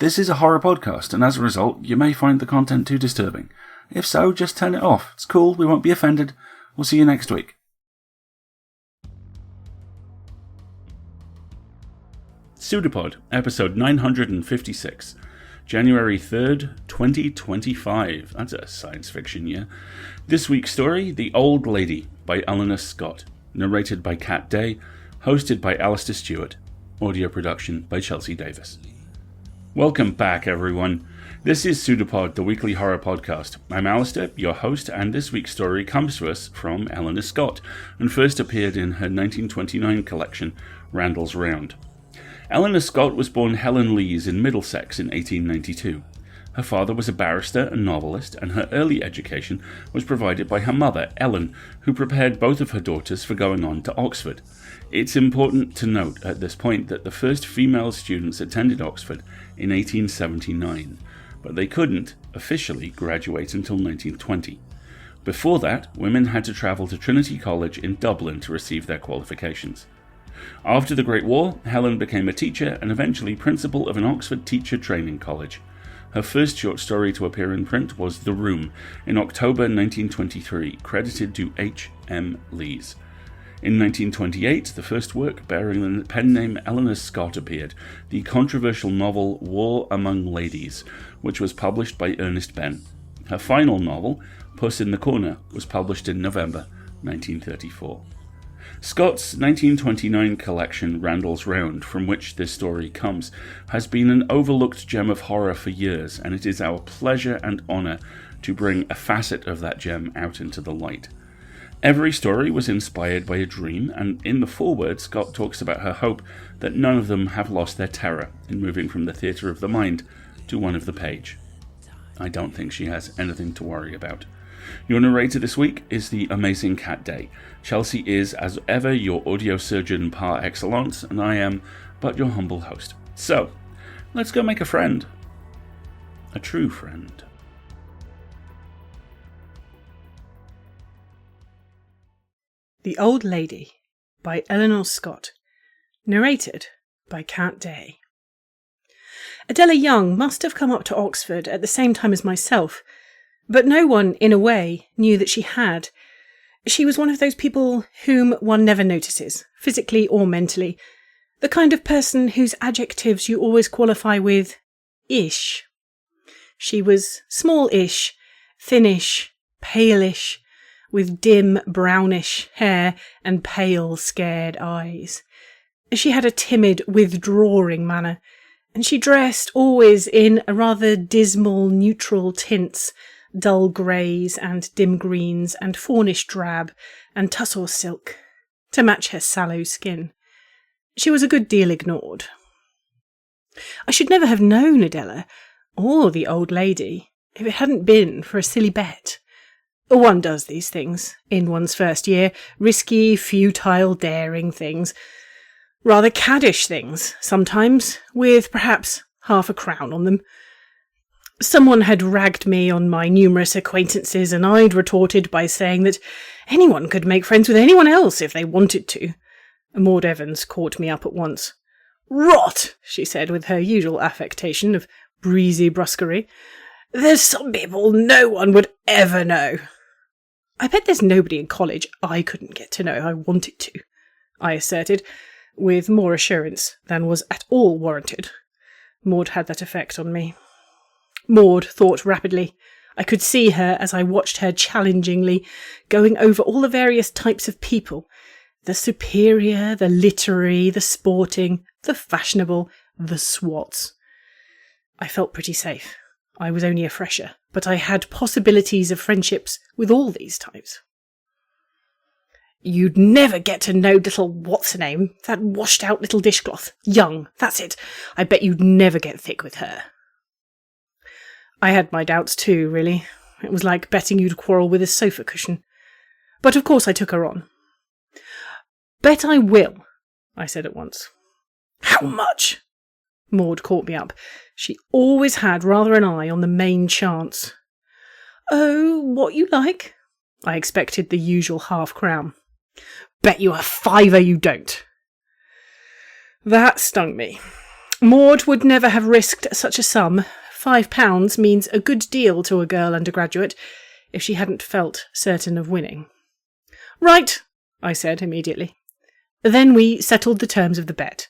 This is a horror podcast, and as a result, you may find the content too disturbing. If so, just turn it off. It's cool, we won't be offended. We'll see you next week. PseudoPod, episode 956, January 3rd, 2025. That's a science fiction year. This week's story, The Old Lady, by Eleanor Scott. Narrated by Kat Day. Hosted by Alistair Stewart. Audio production by Chelsea Davis. Welcome back, everyone. This is PseudoPod, the weekly horror podcast. I'm Alistair, your host, and this week's story comes to us from Eleanor Scott, and first appeared in her 1929 collection, Randall's Round. Eleanor Scott was born Helen Lees in Middlesex in 1892. Her father was a barrister and novelist, and her early education was provided by her mother, Ellen, who prepared both of her daughters for going on to Oxford. It's important to note at this point that the first female students attended Oxford in 1879, but they couldn't officially graduate until 1920. Before that, women had to travel to Trinity College in Dublin to receive their qualifications. After the Great War, Helen became a teacher and eventually principal of an Oxford teacher training college. Her first short story to appear in print was The Room in October 1923, credited to H. M. Lees. In 1928, the first work bearing the pen name Eleanor Scott appeared, the controversial novel War Among Ladies, which was published by Ernest Benn. Her final novel, Puss in the Corner, was published in November 1934. Scott's 1929 collection, Randall's Round, from which this story comes, has been an overlooked gem of horror for years, and it is our pleasure and honour to bring a facet of that gem out into the light. Every story was inspired by a dream, and in the foreword, Scott talks about her hope that none of them have lost their terror in moving from the theatre of the mind to one of the page. I don't think she has anything to worry about. Your narrator this week is the amazing Kat Day. Chelsea is, as ever, your audio surgeon par excellence, and I am but your humble host. So, let's go make a friend. A true friend. The Old Lady by Eleanor Scott. Narrated by Kat Day. Adela Young must have come up to Oxford at the same time as myself, but no one, in a way, knew that she had. She was one of those people whom one never notices, physically or mentally, the kind of person whose adjectives you always qualify with ish. She was small-ish, thinnish, palish, with dim brownish hair and pale, scared eyes. She had a timid, withdrawing manner, and she dressed always in a rather dismal, neutral tints, dull greys and dim greens and fawnish drab and tussore silk, to match her sallow skin. She was a good deal ignored. I should never have known Adela, or the old lady, if it hadn't been for a silly bet. One does these things in one's first year, risky, futile, daring things, rather caddish things, sometimes, with perhaps half a crown on them. Someone had ragged me on my numerous acquaintances, and I'd retorted by saying that anyone could make friends with anyone else if they wanted to. Maud Evans caught me up at once. "Rot," she said with her usual affectation of breezy brusquerie. "There's some people no one would ever know." "I bet there's nobody in college I couldn't get to know if I wanted to," I asserted, with more assurance than was at all warranted. Maud had that effect on me. Maud thought rapidly. I could see her as I watched her challengingly, going over all the various types of people, the superior, the literary, the sporting, the fashionable, the swats. I felt pretty safe. I was only a fresher, but I had possibilities of friendships with all these types. "You'd never get to know little what's-her-name, that washed-out little dishcloth. Young, that's it. I bet you'd never get thick with her." I had my doubts too, really. It was like betting you'd quarrel with a sofa cushion. But of course I took her on. "Bet I will," I said at once. "How much?" Maud caught me up. She always had rather an eye on the main chance. "Oh, what you like." I expected the usual half-crown. "Bet you a fiver you don't." That stung me. Maud would never have risked such a sum. £5 means a good deal to a girl undergraduate if she hadn't felt certain of winning. Right, I said immediately. Then we settled the terms of the bet.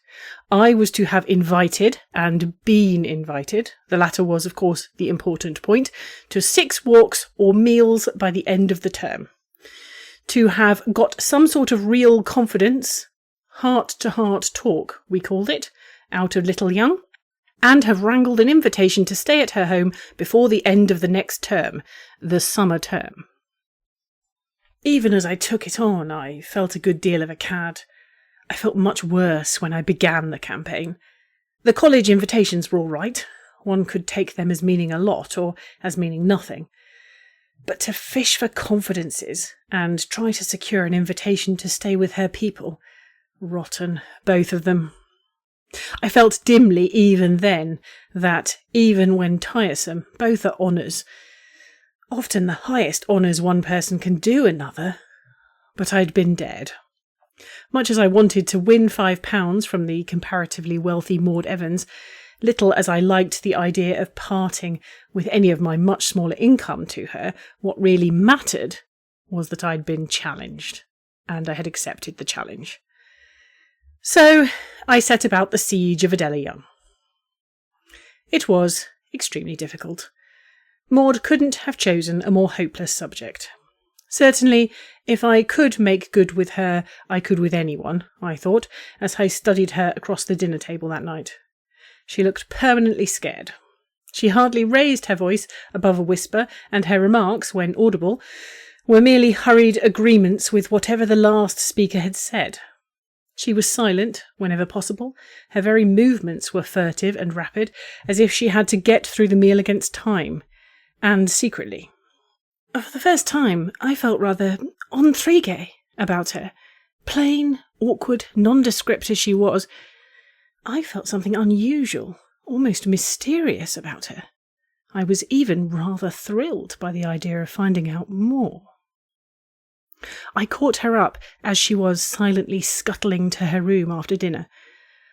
I was to have invited and been invited, the latter was, of course, the important point, to 6 walks or meals by the end of the term. To have got some sort of real confidence, heart-to-heart talk, we called it, out of little Young, and have wrangled an invitation to stay at her home before the end of the next term, the summer term. Even as I took it on, I felt a good deal of a cad. I felt much worse when I began the campaign. The college invitations were all right. One could take them as meaning a lot or as meaning nothing. But to fish for confidences and try to secure an invitation to stay with her people, rotten, both of them. I felt dimly even then that, even when tiresome, both are honours. Often the highest honours one person can do another. But I'd been dead. Much as I wanted to win £5 from the comparatively wealthy Maud Evans, little as I liked the idea of parting with any of my much smaller income to her, what really mattered was that I'd been challenged, and I had accepted the challenge. So I set about the siege of Adela Young. It was extremely difficult. Maud couldn't have chosen a more hopeless subject. Certainly, if I could make good with her, I could with anyone, I thought, as I studied her across the dinner table that night. She looked permanently scared. She hardly raised her voice above a whisper, and her remarks, when audible, were merely hurried agreements with whatever the last speaker had said. She was silent whenever possible. Her very movements were furtive and rapid, as if she had to get through the meal against time, and secretly. For the first time, I felt rather intrigué about her. Plain, awkward, nondescript as she was, I felt something unusual, almost mysterious about her. I was even rather thrilled by the idea of finding out more. I caught her up as she was silently scuttling to her room after dinner.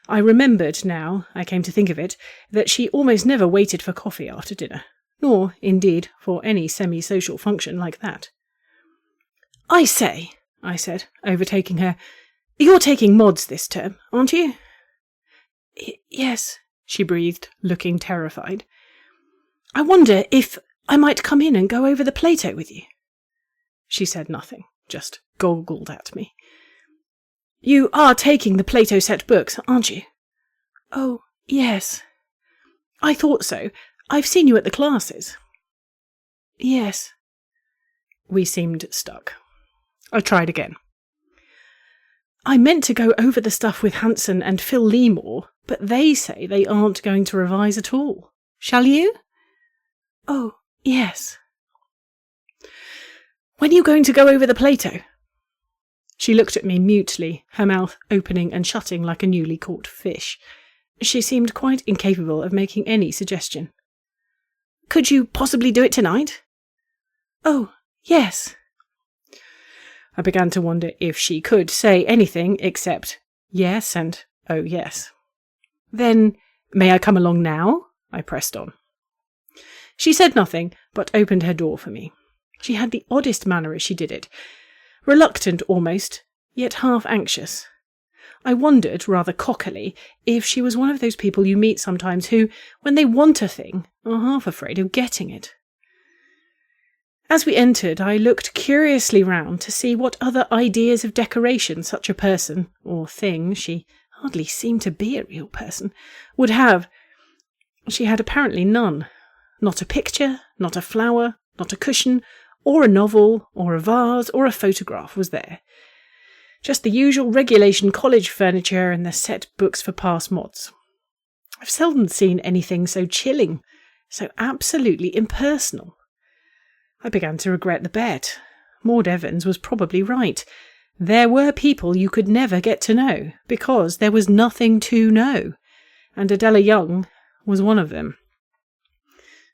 I remembered now, I came to think of it, that she almost never waited for coffee after dinner, nor, indeed, for any semi-social function like that. "I say," I said, overtaking her, "you're taking mods this term, aren't you?" Yes, she breathed, looking terrified. "I wonder if I might come in and go over the Plato with you." She said nothing, just goggled at me. "You are taking the Plato set books, aren't you?" "Oh, yes." "I thought so. I've seen you at the classes." "Yes." We seemed stuck. I tried again. "I meant to go over the stuff with Hanson and Phil Leemore, but they say they aren't going to revise at all. Shall you?" "Oh, yes." "When are you going to go over the Plato?" She looked at me mutely, her mouth opening and shutting like a newly caught fish. She seemed quite incapable of making any suggestion. "Could you possibly do it tonight?" "Oh, yes." I began to wonder if she could say anything except yes and oh yes. "Then, may I come along now?" I pressed on. She said nothing, but opened her door for me. She had the oddest manner as she did it, reluctant almost, yet half anxious. I wondered, rather cockily, if she was one of those people you meet sometimes who, when they want a thing, are half afraid of getting it. As we entered, I looked curiously round to see what other ideas of decoration such a person, or thing, she hardly seemed to be a real person, would have. She had apparently none. Not a picture, not a flower, not a cushion, or a novel, or a vase, or a photograph was there. Just the usual regulation college furniture and the set books for past mods. I've seldom seen anything so chilling, so absolutely impersonal. I began to regret the bet. Maud Evans was probably right. There were people you could never get to know, because there was nothing to know, and Adela Young was one of them.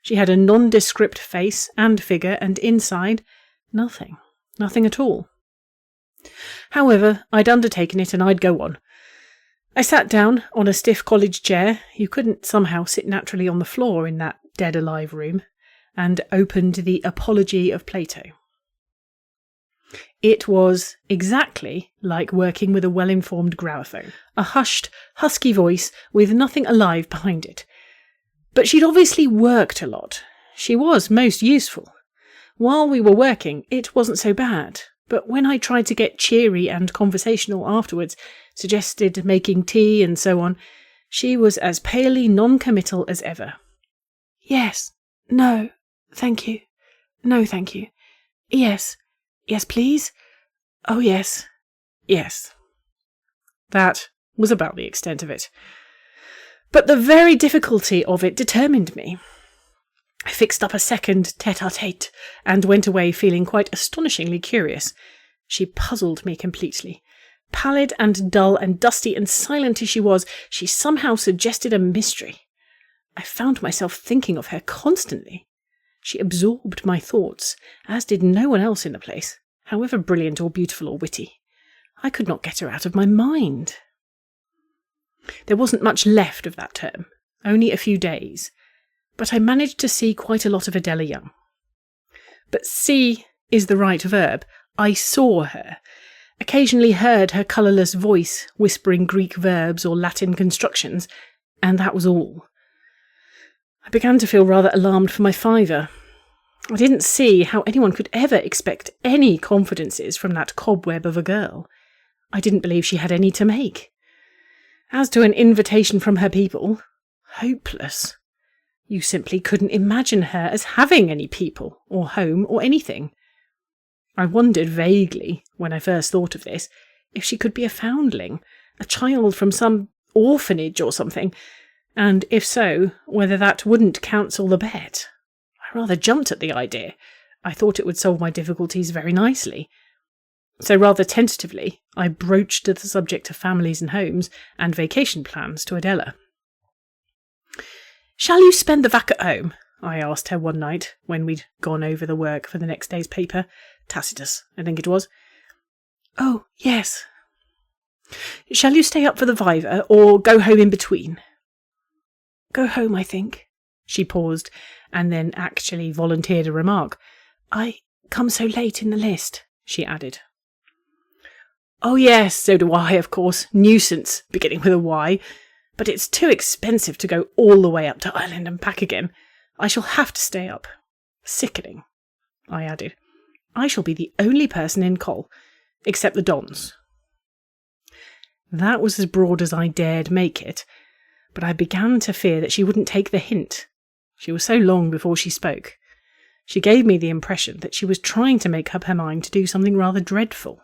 She had a nondescript face and figure, and inside, nothing at all. However, I'd undertaken it, and I'd go on. I sat down on a stiff college chair, you couldn't somehow sit naturally on the floor in that dead-alive room, and opened the Apology of Plato. It was exactly like working with a well-informed gramophone, a hushed, husky voice with nothing alive behind it. But she'd obviously worked a lot. She was most useful. While we were working, it wasn't so bad, but when I tried to get cheery and conversational afterwards, suggested making tea and so on, she was as palely non-committal as ever. Yes. No. Thank you. No, thank you. Yes. Yes, please. Oh, yes. Yes. That was about the extent of it. But the very difficulty of it determined me. I fixed up a second tete-a-tete and went away feeling quite astonishingly curious. She puzzled me completely. Pallid and dull and dusty and silent as she was, she somehow suggested a mystery. I found myself thinking of her constantly. She absorbed my thoughts, as did no one else in the place, however brilliant or beautiful or witty. I could not get her out of my mind. There wasn't much left of that term, only a few days, but I managed to see quite a lot of Adela Young. But see is the right verb. I saw her, occasionally heard her colourless voice whispering Greek verbs or Latin constructions, and that was all. I began to feel rather alarmed for my fiver. I didn't see how anyone could ever expect any confidences from that cobweb of a girl. I didn't believe she had any to make. As to an invitation from her people, hopeless. You simply couldn't imagine her as having any people, or home, or anything. I wondered vaguely, when I first thought of this, if she could be a foundling, a child from some orphanage or something, and if so, whether that wouldn't cancel the bet. I rather jumped at the idea. I thought it would solve my difficulties very nicely. So rather tentatively, I broached the subject of families and homes and vacation plans to Adela. "Shall you spend the vac at home?" I asked her one night when we'd gone over the work for the next day's paper. Tacitus, I think it was. "Oh, yes." "Shall you stay up for the viva, or go home in between?" "Go home, I think." She paused, and then actually volunteered a remark. "I come so late in the list," she added. "Oh, yes, so do I, of course. Nuisance, beginning with a Y. But it's too expensive to go all the way up to Ireland and back again. I shall have to stay up. Sickening," I added. "I shall be the only person in Col, except the Dons." That was as broad as I dared make it, but I began to fear that she wouldn't take the hint. She was so long before she spoke. She gave me the impression that she was trying to make up her mind to do something rather dreadful.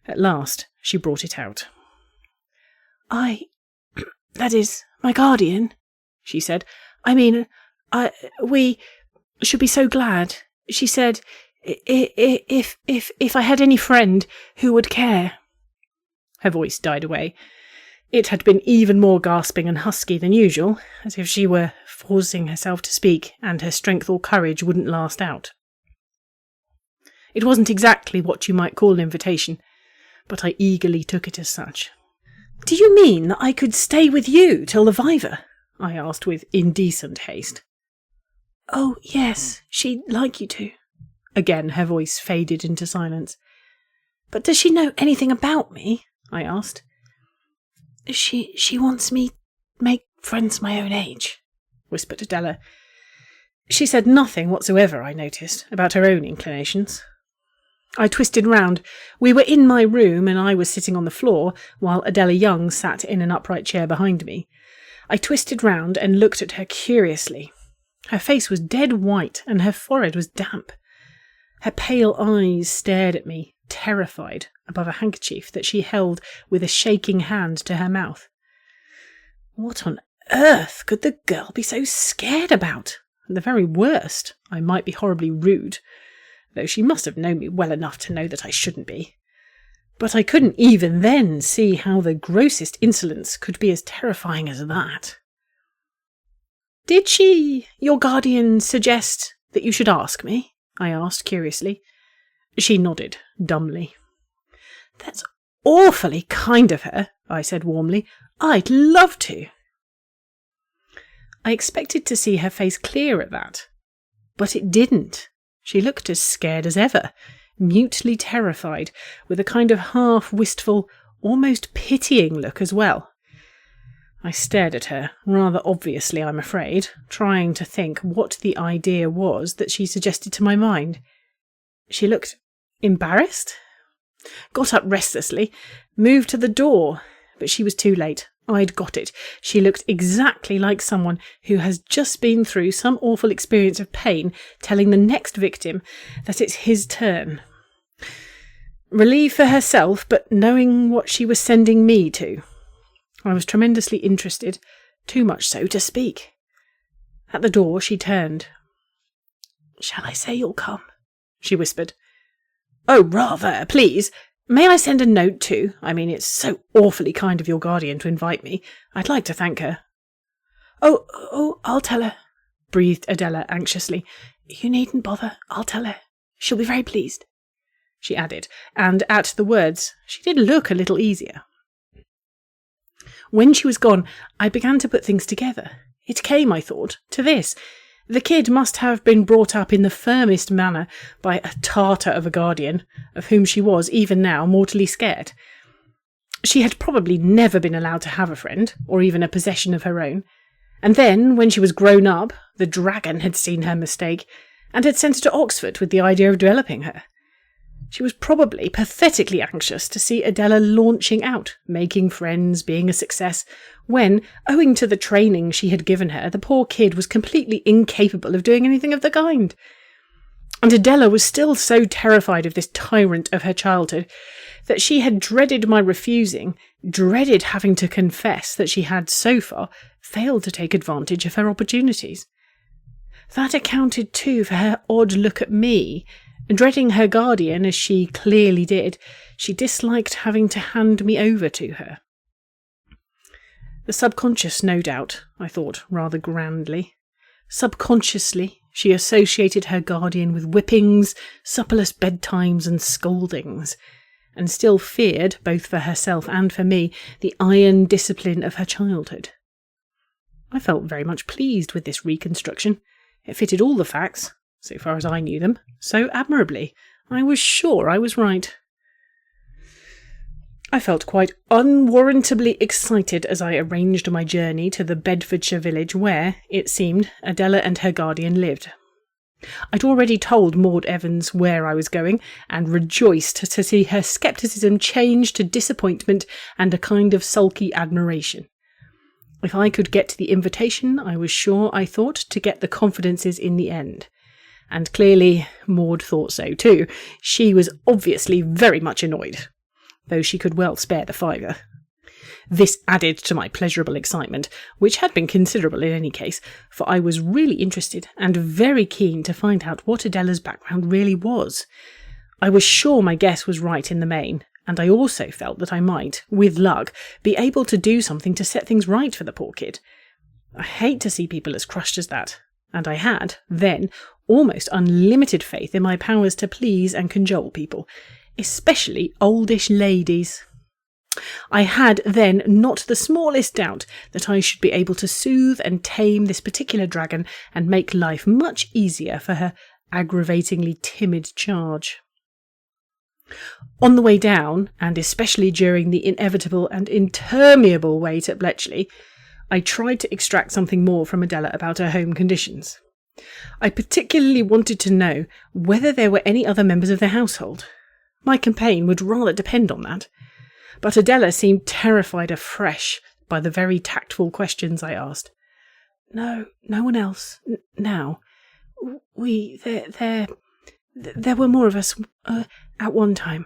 At last she brought it out. That is, my guardian," she said. We should be so glad. She said, if I had any friend who would care." Her voice died away. It had been even more gasping and husky than usual, as if she were forcing herself to speak, and her strength or courage wouldn't last out. It wasn't exactly what you might call an invitation, but I eagerly took it as such. "Do you mean that I could stay with you till the viva?" I asked with indecent haste. "Oh, yes, she'd like you to." Again her voice faded into silence. "But does she know anything about me?" I asked. She wants me to make friends my own age," whispered Adela. She said nothing whatsoever, I noticed, about her own inclinations. I twisted round. We were in my room, and I was sitting on the floor, while Adela Young sat in an upright chair behind me. I twisted round and looked at her curiously. Her face was dead white, and her forehead was damp. Her pale eyes stared at me, terrified, above a handkerchief that she held with a shaking hand to her mouth. What on earth could the girl be so scared about? At the very worst, I might be horribly rude, though she must have known me well enough to know that I shouldn't be. But I couldn't even then see how the grossest insolence could be as terrifying as that. "Did your guardian, suggest that you should ask me?" I asked curiously. She nodded dumbly. "That's awfully kind of her, I said warmly. I'd love to. I expected to see her face clear at that, but it didn't. She looked as scared as ever, mutely terrified, with a kind of half-wistful, almost pitying look as well. I stared at her, rather obviously, I'm afraid, trying to think what the idea was that she suggested to my mind. She looked embarrassed, got up restlessly, moved to the door, but she was too late. I'd got it. She looked exactly like someone who has just been through some awful experience of pain, telling the next victim that it's his turn. Relieved for herself, but knowing what she was sending me to. I was tremendously interested, too much so to speak. At the door she turned. "Shall I say you'll come?" she whispered. "Oh, rather, please. May I send a note too? I mean, it's so awfully kind of your guardian to invite me. I'd like to thank her." Oh, I'll tell her," breathed Adela anxiously. "You needn't bother. I'll tell her. She'll be very pleased," she added, and at the words she did look a little easier. When she was gone, I began to put things together. It came, I thought, to this. The kid must have been brought up in the firmest manner by a Tartar of a guardian, of whom she was, even now, mortally scared. She had probably never been allowed to have a friend, or even a possession of her own. And then, when she was grown up, the dragon had seen her mistake, and had sent her to Oxford with the idea of developing her. She was probably pathetically anxious to see Adela launching out, making friends, being a success, when, owing to the training she had given her, the poor kid was completely incapable of doing anything of the kind. And Adela was still so terrified of this tyrant of her childhood that she had dreaded my refusing, dreaded having to confess that she had, so far, failed to take advantage of her opportunities. That accounted, too, for her odd look at me. Dreading her guardian, as she clearly did, she disliked having to hand me over to her. The subconscious, no doubt, I thought rather grandly. Subconsciously, she associated her guardian with whippings, supperless bedtimes and scoldings, and still feared, both for herself and for me, the iron discipline of her childhood. I felt very much pleased with this reconstruction. It fitted all the facts, so far as I knew them, so admirably. I was sure I was right. I felt quite unwarrantably excited as I arranged my journey to the Bedfordshire village where, it seemed, Adela and her guardian lived. I'd already told Maud Evans where I was going, and rejoiced to see her scepticism change to disappointment and a kind of sulky admiration. If I could get the invitation, I was sure, I thought, to get the confidences in the end. And clearly Maud thought so too. She was obviously very much annoyed, though she could well spare the £5. This added to my pleasurable excitement, which had been considerable in any case, for I was really interested and very keen to find out what Adela's background really was. I was sure my guess was right in the main, and I also felt that I might, with luck, be able to do something to set things right for the poor kid. I hate to see people as crushed as that, and I had, then, almost unlimited faith in my powers to please and cajole people, especially oldish ladies. I had then not the smallest doubt that I should be able to soothe and tame this particular dragon and make life much easier for her aggravatingly timid charge. On the way down, and especially during the inevitable and interminable wait at Bletchley, I tried to extract something more from Adela about her home conditions. I particularly wanted to know whether there were any other members of the household. My campaign would rather depend on that. But Adela seemed terrified afresh by the very tactful questions I asked. "No one else. Now. There were more of us at one time."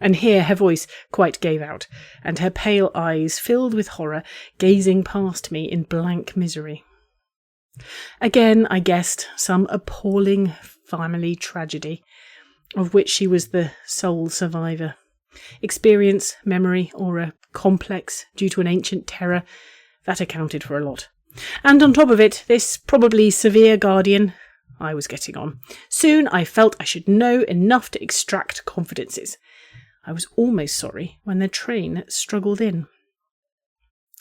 And here her voice quite gave out, and her pale eyes filled with horror, gazing past me in blank misery. Again, I guessed some appalling family tragedy, of which she was the sole survivor. Experience, memory, or a complex due to an ancient terror, that accounted for a lot. And on top of it, this probably severe guardian. I was getting on. Soon I felt I should know enough to extract confidences. I was almost sorry when the train struggled in.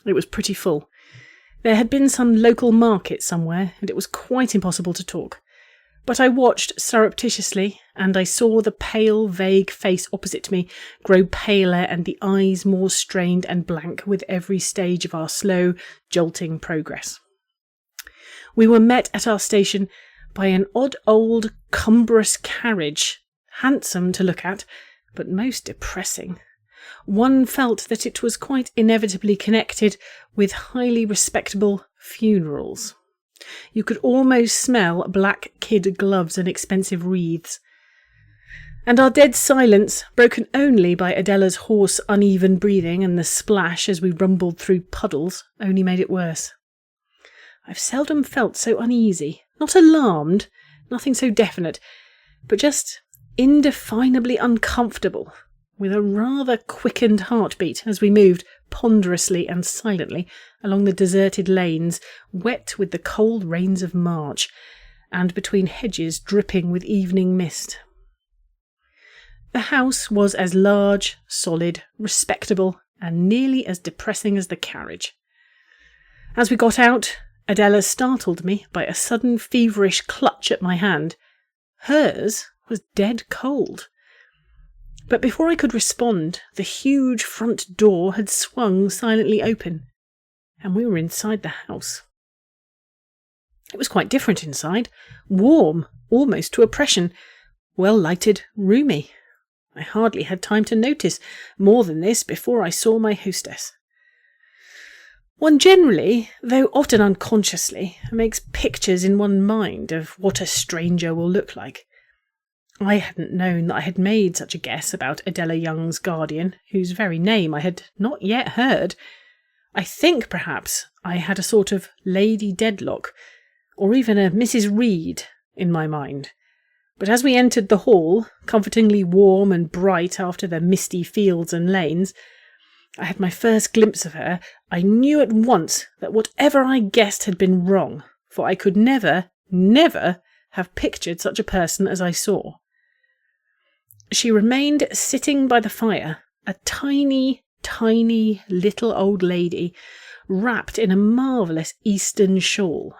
It was pretty full. There had been some local market somewhere, and it was quite impossible to talk. But I watched surreptitiously, and I saw the pale, vague face opposite me grow paler and the eyes more strained and blank with every stage of our slow, jolting progress. We were met at our station by an odd old, cumbrous carriage, handsome to look at, but most depressing. One felt that it was quite inevitably connected with highly respectable funerals. You could almost smell black kid gloves and expensive wreaths. And our dead silence, broken only by Adela's hoarse, uneven breathing and the splash as we rumbled through puddles, only made it worse. I've seldom felt so uneasy, not alarmed, nothing so definite, but just indefinably uncomfortable, with a rather quickened heartbeat as we moved ponderously and silently along the deserted lanes, wet with the cold rains of March, and between hedges dripping with evening mist. The house was as large, solid, respectable, and nearly as depressing as the carriage. As we got out, Adela startled me by a sudden feverish clutch at my hand. Hers was dead cold. But before I could respond, the huge front door had swung silently open, and we were inside the house. It was quite different inside, warm, almost to oppression, well lighted, roomy. I hardly had time to notice more than this before I saw my hostess. One generally, though often unconsciously, makes pictures in one's mind of what a stranger will look like. I hadn't known that I had made such a guess about Adela Young's guardian, whose very name I had not yet heard. I think, perhaps, I had a sort of Lady Dedlock, or even a Mrs. Reed, in my mind. But as we entered the hall, comfortingly warm and bright after the misty fields and lanes, I had my first glimpse of her. I knew at once that whatever I guessed had been wrong, for I could never have pictured such a person as I saw. She remained sitting by the fire, a tiny, tiny little old lady, wrapped in a marvellous Eastern shawl.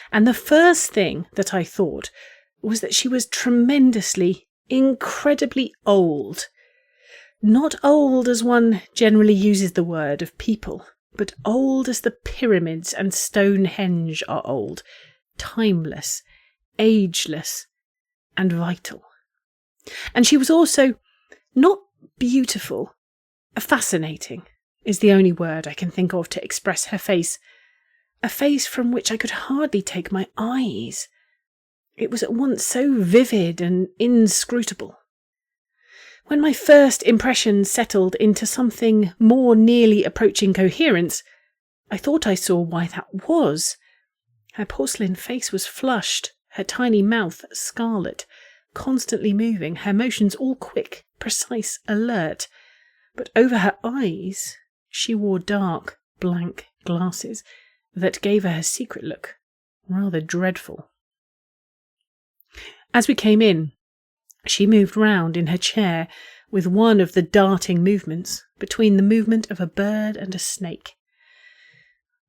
And the first thing that I thought was that she was tremendously, incredibly old. Not old as one generally uses the word of people, but old as the pyramids and Stonehenge are old, timeless, ageless, and vital. And she was also not beautiful. Fascinating is the only word I can think of to express her face. A face from which I could hardly take my eyes. It was at once so vivid and inscrutable. When my first impressions settled into something more nearly approaching coherence, I thought I saw why that was. Her porcelain face was flushed, her tiny mouth scarlet, constantly moving, her motions all quick, precise, alert. But over her eyes she wore dark, blank glasses that gave her secret look, rather dreadful. As we came in, she moved round in her chair with one of the darting movements between the movement of a bird and a snake.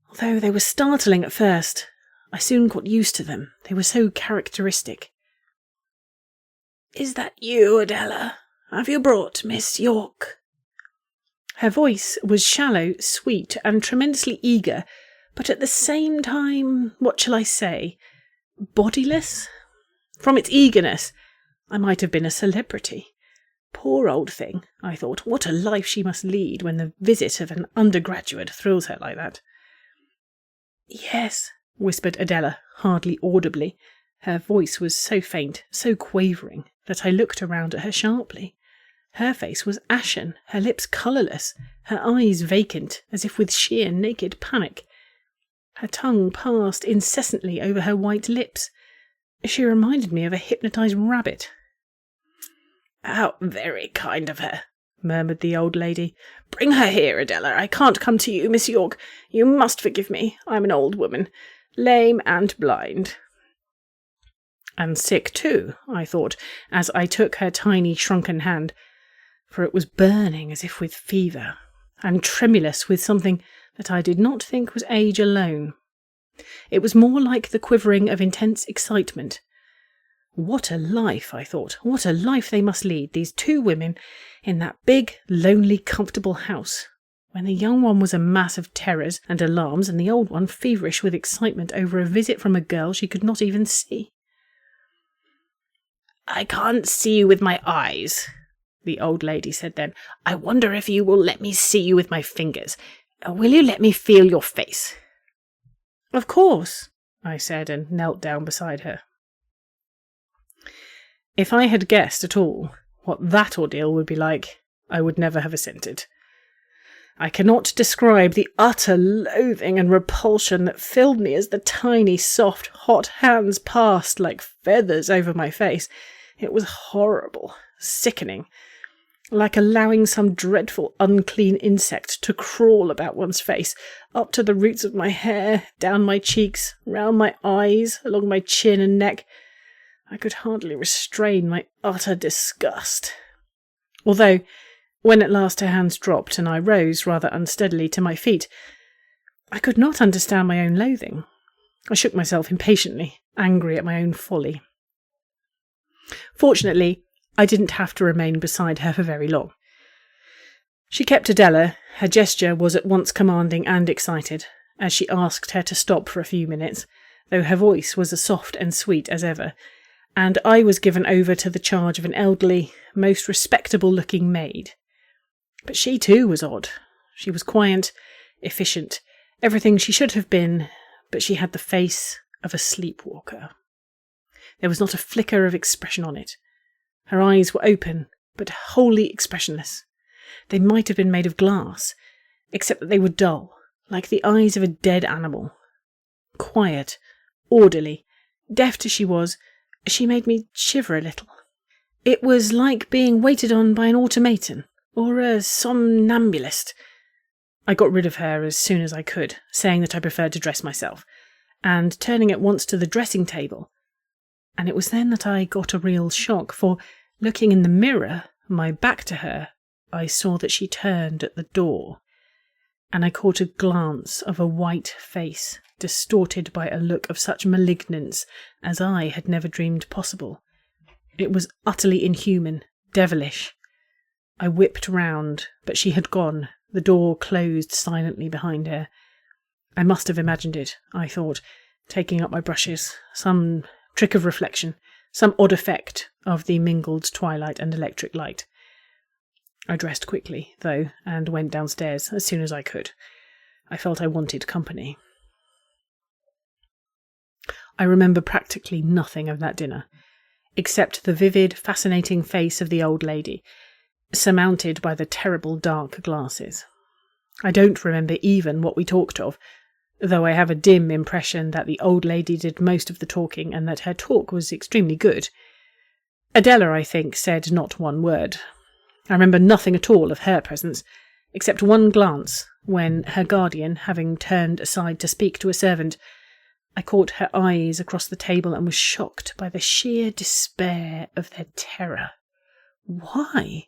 Although they were startling at first, I soon got used to them. They were so characteristic. "Is that you, Adela? Have you brought Miss York?" Her voice was shallow, sweet, and tremendously eager, but at the same time, what shall I say, bodiless? From its eagerness, I might have been a celebrity. Poor old thing, I thought, what a life she must lead when the visit of an undergraduate thrills her like that. "Yes," whispered Adela, hardly audibly. Her voice was so faint, so quavering, that I looked around at her sharply. Her face was ashen, her lips colourless, her eyes vacant, as if with sheer naked panic. Her tongue passed incessantly over her white lips. She reminded me of a hypnotised rabbit. "How very kind of her," murmured the old lady. "Bring her here, Adela. I can't come to you, Miss York. You must forgive me. I'm an old woman, lame and blind." And sick too, I thought, as I took her tiny shrunken hand. for it was burning as if with fever, and tremulous with something that I did not think was age alone. It was more like the quivering of intense excitement. What a life, I thought. What a life they must lead, these two women, in that big, lonely, comfortable house, when the young one was a mass of terrors and alarms, and the old one feverish with excitement over a visit from a girl she could not even see. "I can't see you with my eyes," the old lady said then. "I wonder if you will let me see you with my fingers. Will you let me feel your face?" "Of course," I said, and knelt down beside her. If I had guessed at all what that ordeal would be like, I would never have assented. I cannot describe the utter loathing and repulsion that filled me as the tiny, soft, hot hands passed like feathers over my face. It was horrible, sickening, like allowing some dreadful, unclean insect to crawl about one's face, up to the roots of my hair, down my cheeks, round my eyes, along my chin and neck. I could hardly restrain my utter disgust. Although, when at last her hands dropped and I rose rather unsteadily to my feet, I could not understand my own loathing. I shook myself impatiently, angry at my own folly. Fortunately, I didn't have to remain beside her for very long. She kept Adela. Her gesture was at once commanding and excited, as she asked her to stop for a few minutes, though her voice was as soft and sweet as ever, and I was given over to the charge of an elderly, most respectable-looking maid. But she too was odd. She was quiet, efficient, everything she should have been, but she had the face of a sleepwalker. There was not a flicker of expression on it. Her eyes were open, but wholly expressionless. They might have been made of glass, except that they were dull, like the eyes of a dead animal. Quiet, orderly, deft as she was, she made me shiver a little. It was like being waited on by an automaton, or a somnambulist. I got rid of her as soon as I could, saying that I preferred to dress myself, and turning at once to the dressing table. And it was then that I got a real shock, for, looking in the mirror, my back to her, I saw that she turned at the door, and I caught a glance of a white face, distorted by a look of such malignance as I had never dreamed possible. It was utterly inhuman, devilish. I whipped round, but she had gone, the door closed silently behind her. I must have imagined it, I thought, taking up my brushes, some trick of reflection, some odd effect of the mingled twilight and electric light. I dressed quickly, though, and went downstairs as soon as I could. I felt I wanted company. I remember practically nothing of that dinner, except the vivid, fascinating face of the old lady, surmounted by the terrible dark glasses. I don't remember even what we talked of, though I have a dim impression that the old lady did most of the talking and that her talk was extremely good. Adela, I think, said not one word. I remember nothing at all of her presence, except one glance, when her guardian, having turned aside to speak to a servant, I caught her eyes across the table and was shocked by the sheer despair of their terror. Why?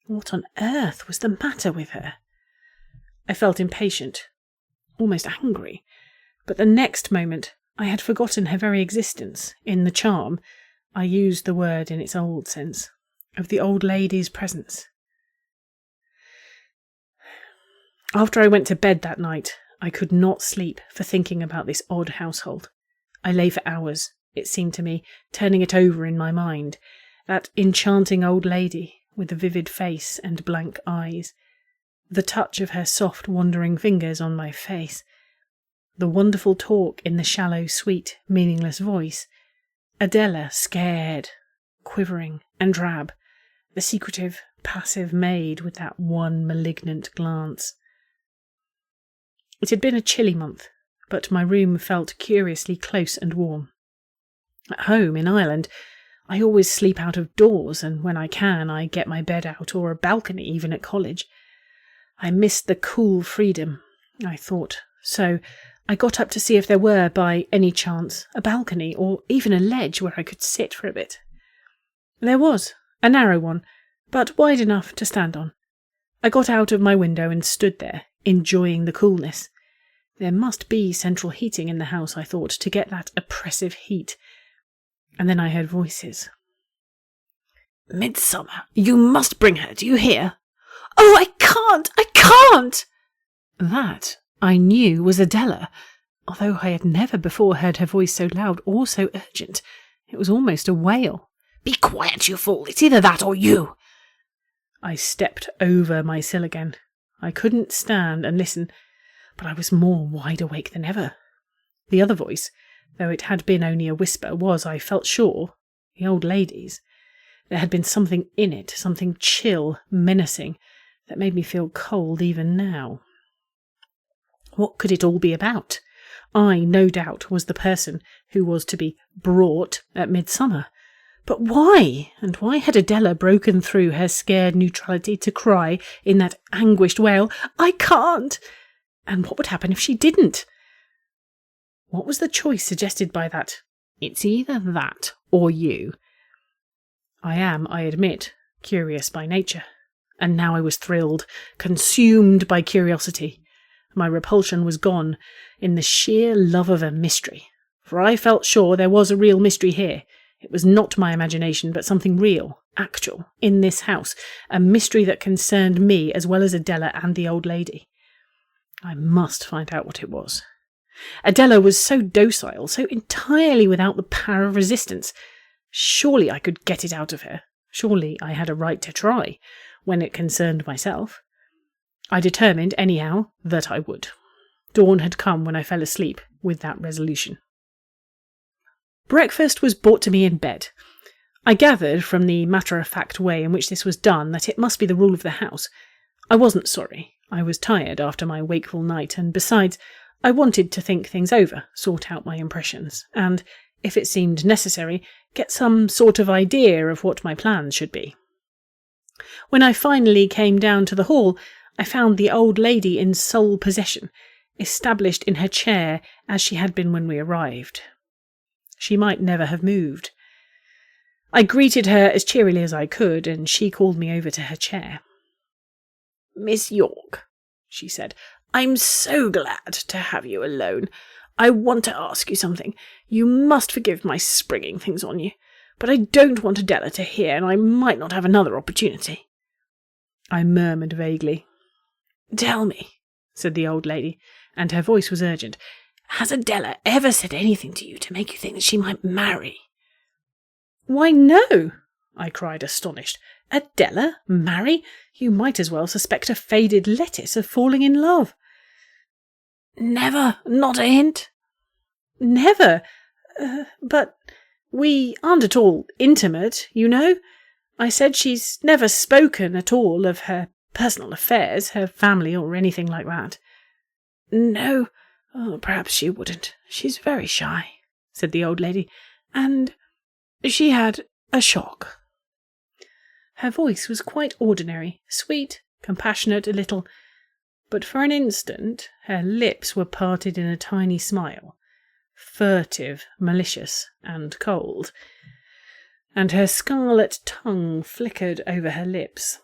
What on earth was the matter with her? I felt impatient, almost angry, but the next moment I had forgotten her very existence in the charm, I used the word in its old sense, of the old lady's presence. After I went to bed that night, I could not sleep for thinking about this odd household. I lay for hours, it seemed to me, turning it over in my mind, that enchanting old lady with the vivid face and blank eyes, the touch of her soft wandering fingers on my face, the wonderful talk in the shallow, sweet, meaningless voice, Adela scared, quivering and drab, the secretive, passive maid with that one malignant glance. It had been a chilly month, but my room felt curiously close and warm. At home, in Ireland, I always sleep out of doors, and when I can, I get my bed out, or a balcony even at college. I missed the cool freedom, I thought, so I got up to see if there were, by any chance, a balcony, or even a ledge where I could sit for a bit. There was, a narrow one, but wide enough to stand on. I got out of my window and stood there, enjoying the coolness. There must be central heating in the house, I thought, to get that oppressive heat. And then I heard voices. Midsummer, you must bring her, do you hear? Oh, I can't! That, I knew, was Adela, although I had never before heard her voice so loud or so urgent. It was almost a wail. Be quiet, you fool, it's either that or you. I stepped over my sill again. I couldn't stand and listen, but I was more wide awake than ever. The other voice, though it had been only a whisper, was, I felt sure, the old lady's. There had been something in it, something chill, menacing, that made me feel cold even now. What could it all be about? I, no doubt, was the person who was to be brought at midsummer. But why? And why had Adela broken through her scared neutrality to cry in that anguished wail, I can't? And what would happen if she didn't? What was the choice suggested by that? It's either that or you. I am, I admit, curious by nature. And now I was thrilled, consumed by curiosity. My repulsion was gone in the sheer love of a mystery, for I felt sure there was a real mystery here. It was not my imagination, but something real, actual, in this house, a mystery that concerned me as well as Adela and the old lady. I must find out what it was. Adela was so docile, so entirely without the power of resistance. Surely I could get it out of her. Surely I had a right to try, when it concerned myself. I determined, anyhow, that I would. Dawn had come when I fell asleep with that resolution. Breakfast was brought to me in bed. I gathered from the matter-of-fact way in which this was done that it must be the rule of the house. I wasn't sorry. I was tired after my wakeful night, and besides, I wanted to think things over, sort out my impressions, and, if it seemed necessary, get some sort of idea of what my plans should be. When I finally came down to the hall, I found the old lady in sole possession, established in her chair as she had been when we arrived. She might never have moved. I greeted her as cheerily as I could, and she called me over to her chair. Miss York, she said, I'm so glad to have you alone. I want to ask you something. You must forgive my springing things on you, but I don't want Adela to hear, and I might not have another opportunity. I murmured vaguely. Tell me, said the old lady, and her voice was urgent. Has Adela ever said anything to you to make you think that she might marry? Why, no, I cried, astonished. Adela marry? You might as well suspect a faded lettuce of falling in love. Never? Not a hint? Never. But we aren't at all intimate, you know. I said she's never spoken at all of her personal affairs, her family, or anything like that. No, perhaps she wouldn't. She's very shy, said the old lady, and she had a shock. Her voice was quite ordinary, sweet, compassionate a little, but for an instant her lips were parted in a tiny smile, furtive, malicious, and cold, and her scarlet tongue flickered over her lips.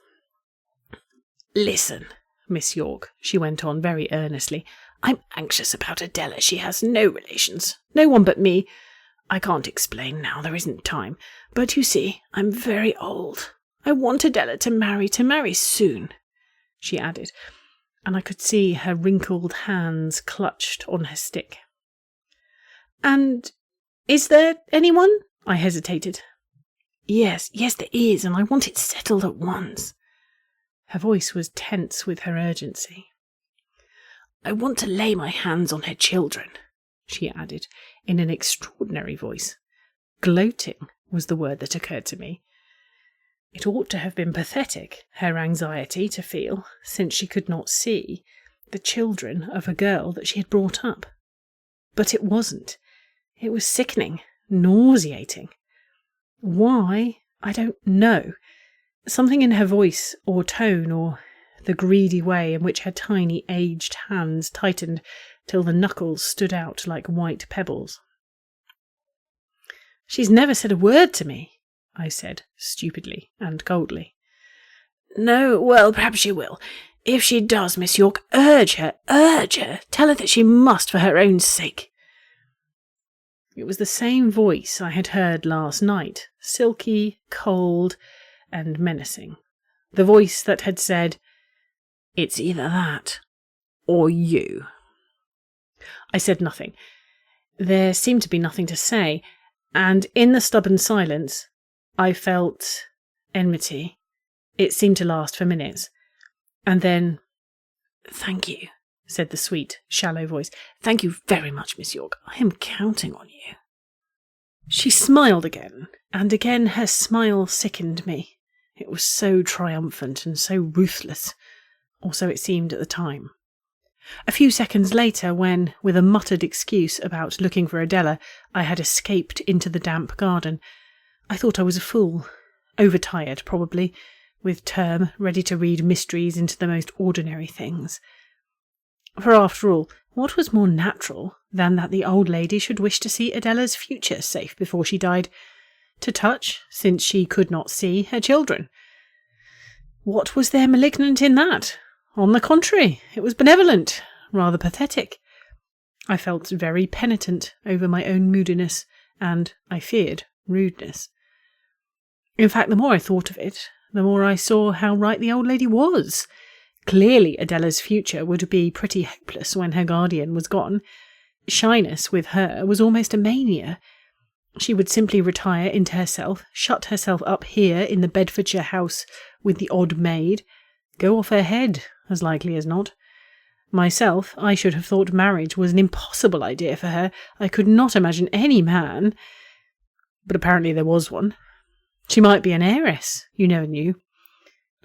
Listen, Miss York, she went on very earnestly, I'm anxious about Adela. She has no relations, no one but me. I can't explain now, there isn't time, but you see, I'm very old. I want Adela to marry soon, she added, and I could see her wrinkled hands clutched on her stick. And is there anyone? I hesitated. Yes, there is, and I want it settled at once. Her voice was tense with her urgency. I want to lay my hands on her children, she added, in an extraordinary voice. Gloating was the word that occurred to me. It ought to have been pathetic, her anxiety to feel, since she could not see, the children of a girl that she had brought up. But it wasn't. It was sickening, nauseating. Why? I don't know. Something in her voice or tone, or the greedy way in which her tiny aged hands tightened till the knuckles stood out like white pebbles. She's never said a word to me, I said, stupidly and coldly. No, well, perhaps she will. If she does, Miss York, urge her. Tell her that she must for her own sake. It was the same voice I had heard last night, silky, cold, and menacing. The voice that had said, "It's either that or you." I said nothing. There seemed to be nothing to say, and in the stubborn silence, I felt enmity. It seemed to last for minutes. And then, "Thank you," said the sweet, shallow voice. "Thank you very much, Miss York. I am counting on you." She smiled again, and again her smile sickened me. It was so triumphant and so ruthless, or so it seemed at the time. A few seconds later, when, with a muttered excuse about looking for Adela, I had escaped into the damp garden, I thought I was a fool, overtired probably, with term ready to read mysteries into the most ordinary things. For after all, what was more natural than that the old lady should wish to see Adela's future safe before she died, to touch, since she could not see, her children? What was there malignant in that? On the contrary, it was benevolent, rather pathetic. I felt very penitent over my own moodiness, and, I feared, rudeness. In fact, the more I thought of it, the more I saw how right the old lady was. Clearly Adela's future would be pretty hopeless when her guardian was gone. Shyness with her was almost a mania. She would simply retire into herself, shut herself up here in the Bedfordshire house with the odd maid, go off her head, as likely as not. Myself, I should have thought marriage was an impossible idea for her. I could not imagine any man. But apparently there was one. She might be an heiress, you never knew.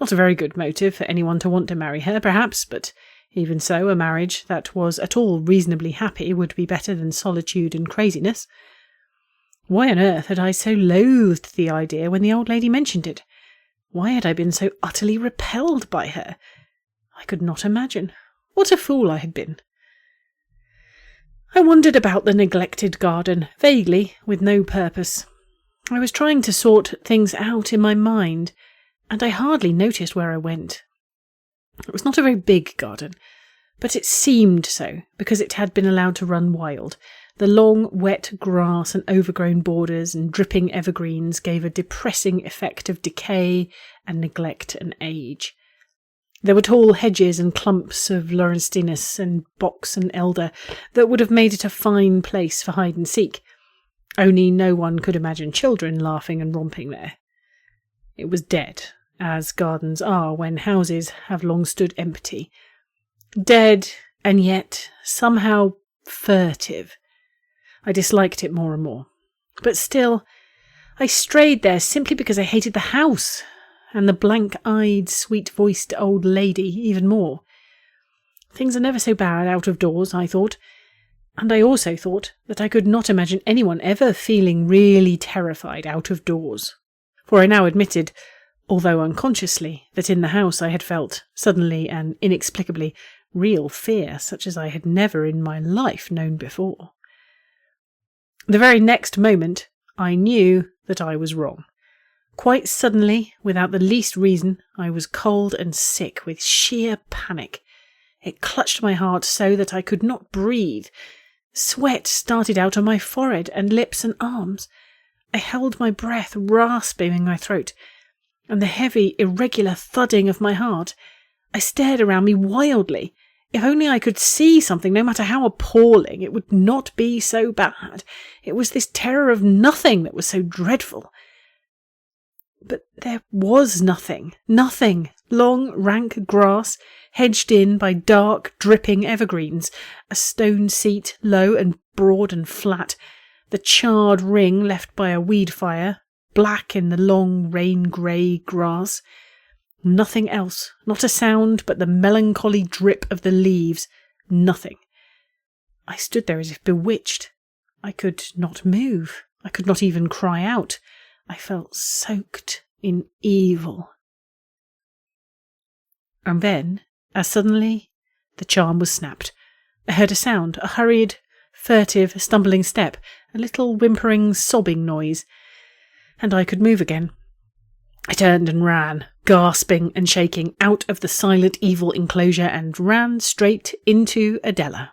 Not a very good motive for anyone to want to marry her, perhaps, but even so, a marriage that was at all reasonably happy would be better than solitude and craziness. Why on earth had I so loathed the idea when the old lady mentioned it? Why had I been so utterly repelled by her? I could not imagine. What a fool I had been. I wandered about the neglected garden, vaguely, with no purpose. I was trying to sort things out in my mind, and I hardly noticed where I went. It was not a very big garden, but it seemed so, because it had been allowed to run wild. The long, wet grass and overgrown borders and dripping evergreens gave a depressing effect of decay and neglect and age. There were tall hedges and clumps of laurestinus and box and elder that would have made it a fine place for hide-and-seek, only no one could imagine children laughing and romping there. It was dead, as gardens are when houses have long stood empty. Dead, and yet somehow furtive. I disliked it more and more. But still, I strayed there simply because I hated the house, and the blank-eyed, sweet-voiced old lady even more. Things are never so bad out of doors, I thought, and I also thought that I could not imagine anyone ever feeling really terrified out of doors. For I now admitted, although unconsciously, that in the house I had felt, suddenly and inexplicably, real fear such as I had never in my life known before. The very next moment I knew that I was wrong. Quite suddenly, without the least reason, I was cold and sick with sheer panic. It clutched my heart so that I could not breathe. Sweat started out on my forehead and lips and arms. I held my breath, rasping in my throat, and the heavy, irregular thudding of my heart. I stared around me wildly. If only I could see something, no matter how appalling, it would not be so bad. It was this terror of nothing that was so dreadful. But there was nothing. Nothing. Long, rank grass, hedged in by dark, dripping evergreens, a stone seat, low and broad and flat, the charred ring left by a weed fire, black in the long rain-grey grass. Nothing else, not a sound but the melancholy drip of the leaves. Nothing. I stood there as if bewitched. I could not move. I could not even cry out. I felt soaked in evil. And then, as suddenly, the charm was snapped. I heard a sound, a hurried, furtive, stumbling step, a little whimpering, sobbing noise, and I could move again. I turned and ran, gasping and shaking out of the silent evil enclosure and ran straight into Adela.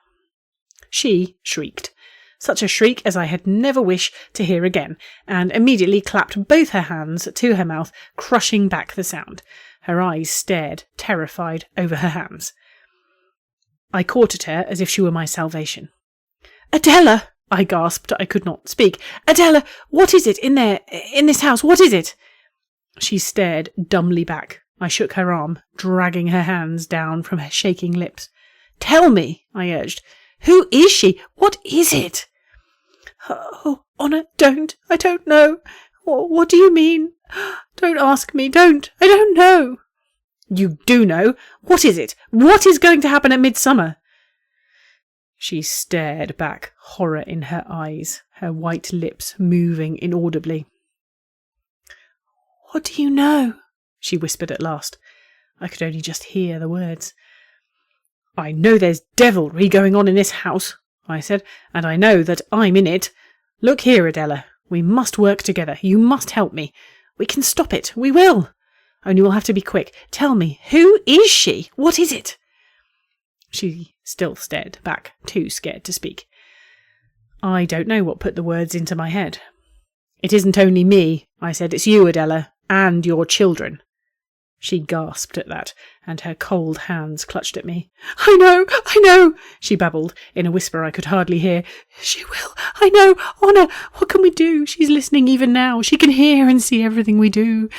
She shrieked, such a shriek as I had never wished to hear again, and immediately clapped both her hands to her mouth, crushing back the sound. Her eyes stared, terrified, over her hands. I caught at her as if she were my salvation. "Adela!" I gasped. I could not speak. "Adela, what is it in there, in this house? What is it?" She stared dumbly back. I shook her arm, dragging her hands down from her shaking lips. "Tell me," I urged. "Who is she? What is it?" "Oh, Honor, don't. I don't know. What do you mean? Don't ask me. Don't. I don't know." "You do know. What is it? What is going to happen at midsummer?" She stared back, horror in her eyes, her white lips moving inaudibly. "What do you know?" she whispered at last. I could only just hear the words. "I know there's devilry going on in this house," I said, "and I know that I'm in it. Look here, Adela, we must work together. You must help me. We can stop it. We will. Only we'll have to be quick. Tell me, who is she? What is it?" She still stared back, too scared to speak. I don't know what put the words into my head. "It isn't only me," I said. "It's you, Adela, and your children." She gasped at that, and her cold hands clutched at me. I know, she babbled, in a whisper I could hardly hear. "She will, I know, Honor, what can we do? She's listening even now. She can hear and see everything we do.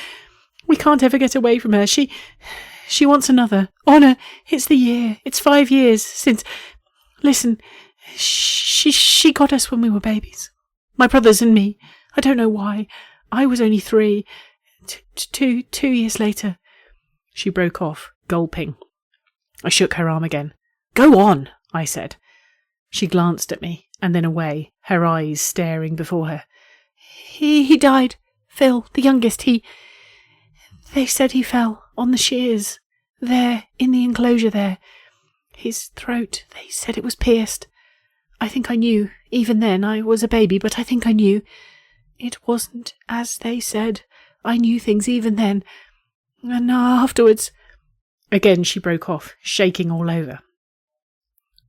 We can't ever get away from her. She wants another. Honor, it's the year. It's 5 years since... Listen, she got us when we were babies. My brothers and me. I don't know why. I was only 3. 2 years later..." She broke off, gulping. I shook her arm again. "Go on," I said. She glanced at me, and then away, her eyes staring before her. He died. Phil, the youngest, They said he fell on the shears. There, in the enclosure there. His throat, they said it was pierced. I think I knew. Even then, I was a baby, but I think I knew. It wasn't as they said. I knew things even then. And afterwards..." Again she broke off, shaking all over.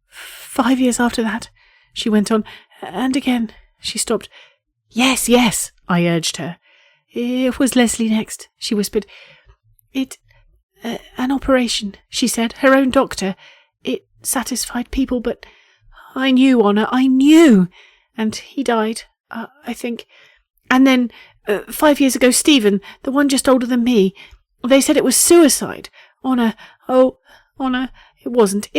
5 years after that, she went on, and again. She stopped. Yes, I urged her. "It was Leslie next," she whispered. An operation," she said, "her own doctor. It satisfied people, but I knew, Honor, I knew. And he died, I think. And then, 5 years ago, Stephen, the one just older than me, they said it was suicide. Honor, oh, Honor, it wasn't.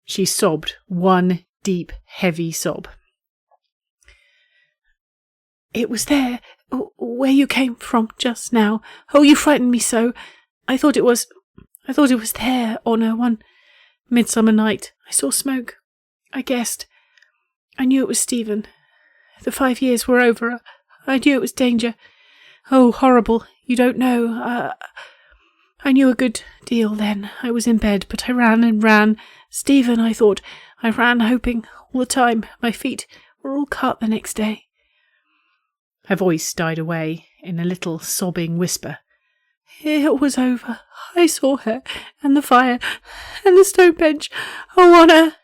She sobbed, one deep, heavy sob. "It was there, where you came from just now. Oh, you frightened me so. I thought it was there, Honor, one midsummer night. I saw smoke. I guessed. I knew it was Stephen. The 5 years were over. I knew it was danger. Oh, horrible. You don't know. I knew a good deal then. I was in bed, but I ran and ran. Stephen, I thought. I ran hoping all the time. My feet were all cut the next day." Her voice died away in a little sobbing whisper. "It was over. I saw her, and the fire, and the stone bench. Oh, Honor!"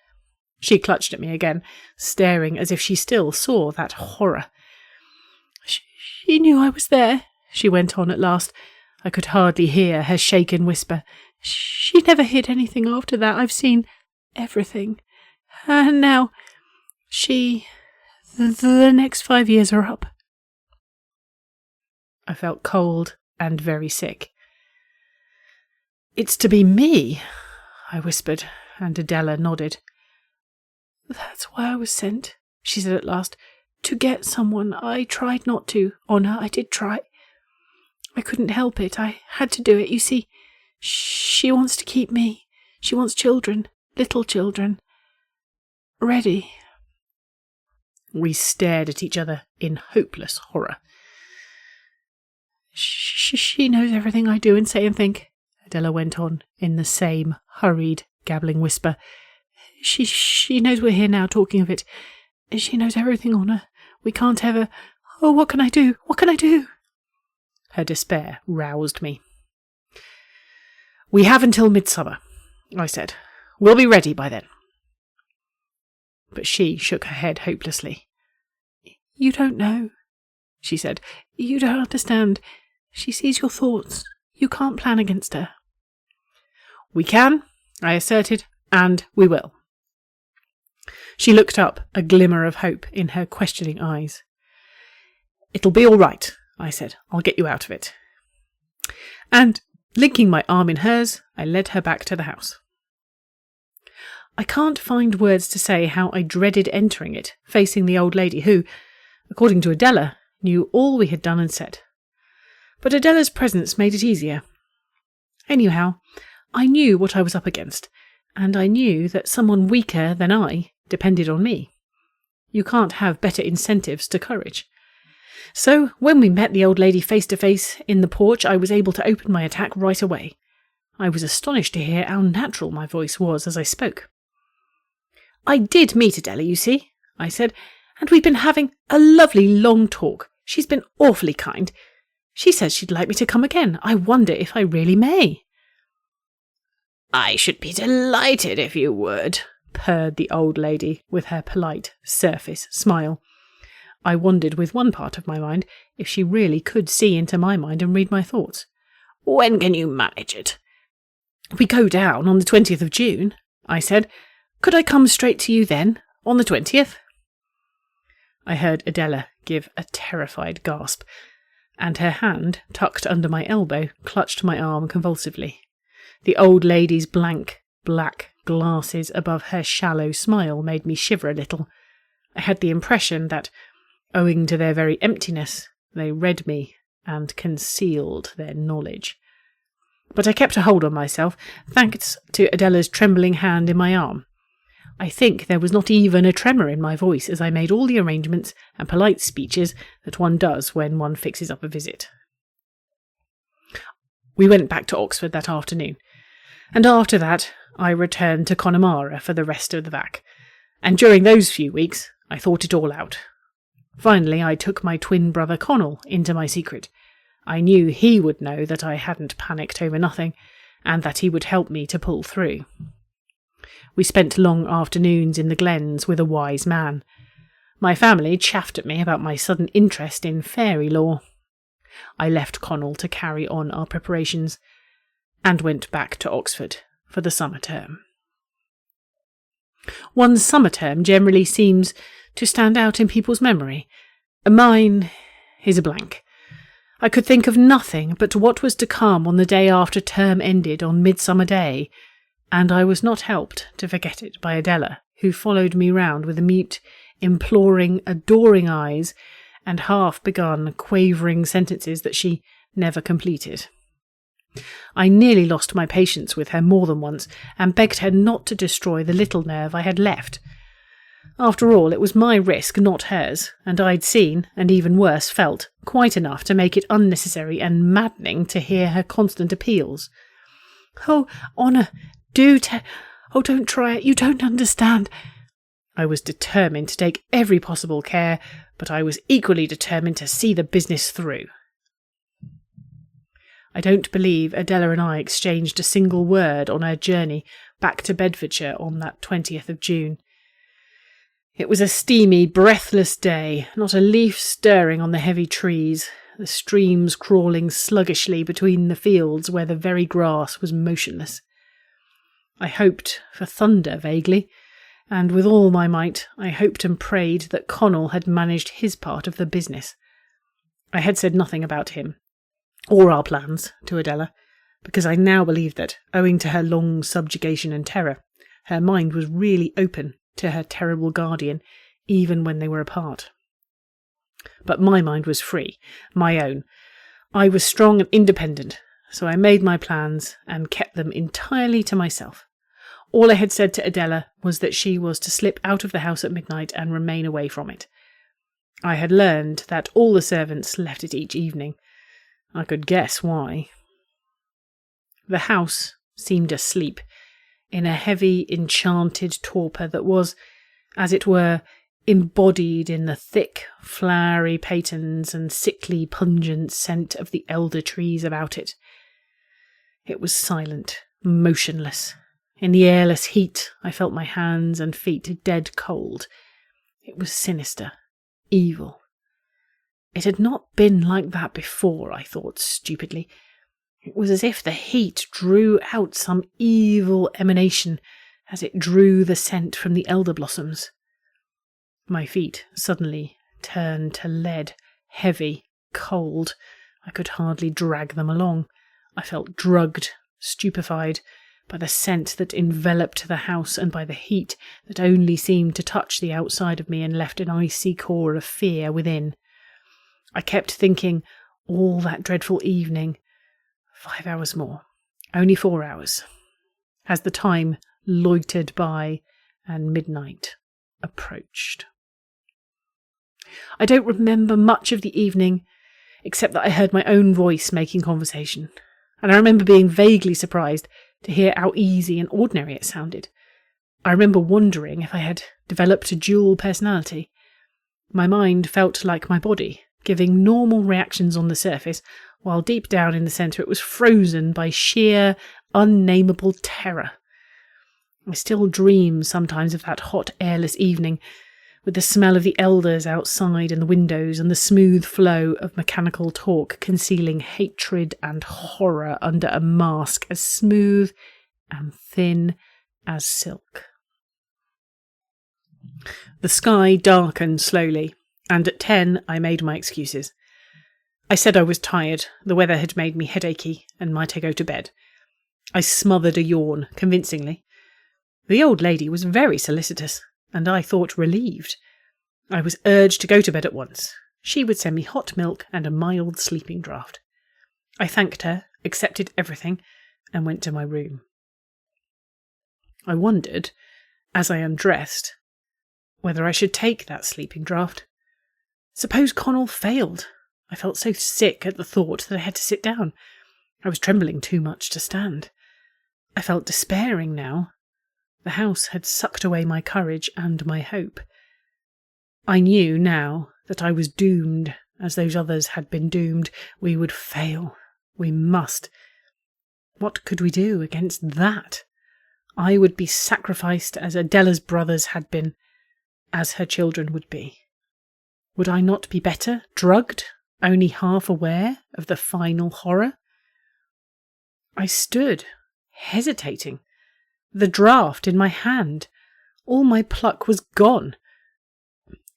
She clutched at me again, staring as if she still saw that horror. She knew I was there," she went on at last. I could hardly hear her shaken whisper. "She never hid anything after that. I've seen everything. And now, the next 5 years are up." I felt cold and very sick. "It's to be me," I whispered, and Adela nodded. "That's why I was sent," she said at last. "To get someone. I tried not to, Honor. I did try. I couldn't help it. I had to do it. You see, she wants to keep me. She wants children, little children. Ready." We stared at each other in hopeless horror. She knows everything I do and say and think," Adela went on in the same hurried, gabbling whisper. She knows we're here now talking of it. She knows everything, Honor. We can't ever... Oh, what can I do? What can I do?" Her despair roused me. "We have until midsummer," I said. "We'll be ready by then." But she shook her head hopelessly. "You don't know," she said. "You don't understand. She sees your thoughts. You can't plan against her." "We can," I asserted, "and we will." She looked up, a glimmer of hope in her questioning eyes. "It'll be all right," I said. "I'll get you out of it." And, linking my arm in hers, I led her back to the house. I can't find words to say how I dreaded entering it, facing the old lady who, according to Adela, knew all we had done and said. But Adela's presence made it easier. Anyhow, I knew what I was up against, and I knew that someone weaker than I depended on me. You can't have better incentives to courage. So, when we met the old lady face to face in the porch, I was able to open my attack right away. I was astonished to hear how natural my voice was as I spoke. "I did meet Adela, you see," I said, "and we've been having a lovely long talk. She's been awfully kind. She says she'd like me to come again. I wonder if I really may." "I should be delighted if you would," purred the old lady with her polite surface smile. I wondered with one part of my mind if she really could see into my mind and read my thoughts. "When can you manage it?" "We go down on the 20th of June, I said. "Could I come straight to you then, on the 20th? I heard Adela give a terrified gasp, and her hand, tucked under my elbow, clutched my arm convulsively. The old lady's blank, black glasses above her shallow smile made me shiver a little. I had the impression that, owing to their very emptiness, they read me and concealed their knowledge. But I kept a hold on myself, thanks to Adela's trembling hand in my arm. I think there was not even a tremor in my voice as I made all the arrangements and polite speeches that one does when one fixes up a visit. We went back to Oxford that afternoon, and after that I returned to Connemara for the rest of the vac, and during those few weeks I thought it all out. Finally I took my twin brother Connell into my secret. I knew he would know that I hadn't panicked over nothing, and that he would help me to pull through. We spent long afternoons in the glens with a wise man. My family chaffed at me about my sudden interest in fairy lore. I left Connell to carry on our preparations, and went back to Oxford for the summer term. One's summer term generally seems to stand out in people's memory. Mine is a blank. I could think of nothing but what was to come on the day after term ended on Midsummer Day, and I was not helped to forget it by Adela, who followed me round with mute, imploring, adoring eyes, and half-begun, quavering sentences that she never completed. I nearly lost my patience with her more than once, and begged her not to destroy the little nerve I had left. After all, it was my risk, not hers, and I'd seen, and even worse felt, quite enough to make it unnecessary and maddening to hear her constant appeals. "Oh, Honour, don't try it, you don't understand." I was determined to take every possible care, but I was equally determined to see the business through. I don't believe Adela and I exchanged a single word on our journey back to Bedfordshire on that 20th of June. It was a steamy, breathless day, not a leaf stirring on the heavy trees, the streams crawling sluggishly between the fields where the very grass was motionless. I hoped for thunder vaguely, and with all my might I hoped and prayed that Connell had managed his part of the business. I had said nothing about him, or our plans, to Adela, because I now believed that, owing to her long subjugation and terror, her mind was really open to her terrible guardian, even when they were apart. But my mind was free, my own. I was strong and independent, so I made my plans and kept them entirely to myself. All I had said to Adela was that she was to slip out of the house at midnight and remain away from it. I had learned that all the servants left it each evening. I could guess why. The house seemed asleep, in a heavy, enchanted torpor that was, as it were, embodied in the thick, flowery patens and sickly, pungent scent of the elder trees about it. It was silent, motionless. In the airless heat, I felt my hands and feet dead cold. It was sinister, evil. It had not been like that before, I thought stupidly. It was as if the heat drew out some evil emanation as it drew the scent from the elder blossoms. My feet suddenly turned to lead, heavy, cold. I could hardly drag them along. I felt drugged, stupefied, by the scent that enveloped the house and by the heat that only seemed to touch the outside of me and left an icy core of fear within. I kept thinking all that dreadful evening, 5 hours more, only 4 hours, as the time loitered by and midnight approached. I don't remember much of the evening, except that I heard my own voice making conversation, and I remember being vaguely surprised to hear how easy and ordinary it sounded. I remember wondering if I had developed a dual personality. My mind felt like my body, giving normal reactions on the surface, while deep down in the centre it was frozen by sheer, unnameable terror. I still dream sometimes of that hot, airless evening, with the smell of the elders outside in the windows and the smooth flow of mechanical talk concealing hatred and horror under a mask as smooth and thin as silk. The sky darkened slowly, and at 10 I made my excuses. I said I was tired, the weather had made me headachy, and might I go to bed. I smothered a yawn, convincingly. The old lady was very solicitous, and I thought relieved. I was urged to go to bed at once. She would send me hot milk and a mild sleeping draught. I thanked her, accepted everything, and went to my room. I wondered, as I undressed, whether I should take that sleeping draught. Suppose Connell failed? I felt so sick at the thought that I had to sit down. I was trembling too much to stand. I felt despairing now. The house had sucked away my courage and my hope. I knew now that I was doomed, as those others had been doomed. We would fail. We must. What could we do against that? I would be sacrificed as Adela's brothers had been, as her children would be. Would I not be better, drugged, only half aware of the final horror? I stood, hesitating, the draught in my hand. All my pluck was gone.